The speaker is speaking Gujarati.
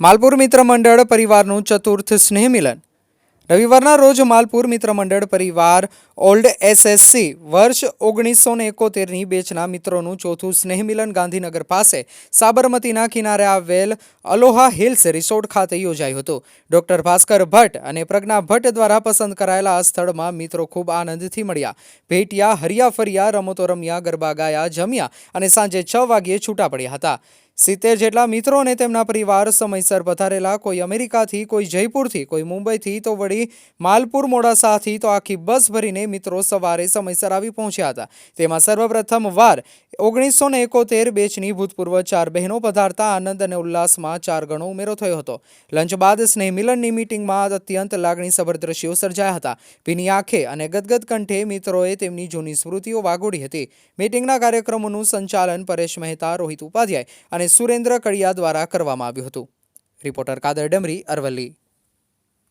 માલપુર મિત્ર મંડળ પરિવારનું ચતુર્થ સ્નેહ મિલન. રવિવારના રોજ માલપુર મિત્ર મંડળ પરિવાર ઓલ્ડ એસએસસી વર્ષ 1971ની બેચના મિત્રોનું ચોથું સ્નેહ મિલન ગાંધીનગર પાસે સાબરમતીના કિનારે આવેલ અલોહા હિલ્સ રિસોર્ટ ખાતે યોજાયું હતું. ડોક્ટર ભાસ્કર ભટ્ટ અને પ્રજ્ઞા ભટ્ટ દ્વારા પસંદ કરાયેલા આ સ્થળમાં મિત્રો ખૂબ આનંદથી મળ્યા, ભેટ્યા, હર્યા ફર્યા, રમતો રમ્યા, ગરબા ગાયા, જમ્યા અને સાંજે 6 વાગ્યે છૂટા પડ્યા હતા. 70 જેટલા મિત્રો અને તેમના પરિવાર સમયસર પધારેલા. કોઈ અમેરિકાથી, કોઈ જયપુરથી, કોઈ મુંબઈથી, તો વળી માલપુર મોડાસાથી, તો આખી બસ ભરીને મિત્રો સવારે સમયસર આવી પહોંચ્યા હતા. તેમાં સર્વપ્રથમ વાર 1971 બેચની ભૂતપૂર્વ 4 બહેનો પધારતા આનંદ અને ઉલ્લાસમાં 4 ગણો ઉમેરો થયો હતો. લંચ બાદ સ્નેહ મિલનની મીટિંગમાં અત્યંત લાગણીસભર દ્રશ્યો સર્જાયા હતા. ભીની આંખે અને ગદગદ કંઠે મિત્રોએ તેમની જૂની સ્મૃતિઓ વાગોળી હતી. મીટિંગના કાર્યક્રમોનું સંચાલન પરેશ મહેતા, રોહિત ઉપાધ્યાય અને સુરેન્દ્ર કડિયા દ્વારા કરવામાં આવ્યું હતું. રિપોર્ટર કાદર ડમરી, અરવલ્લી.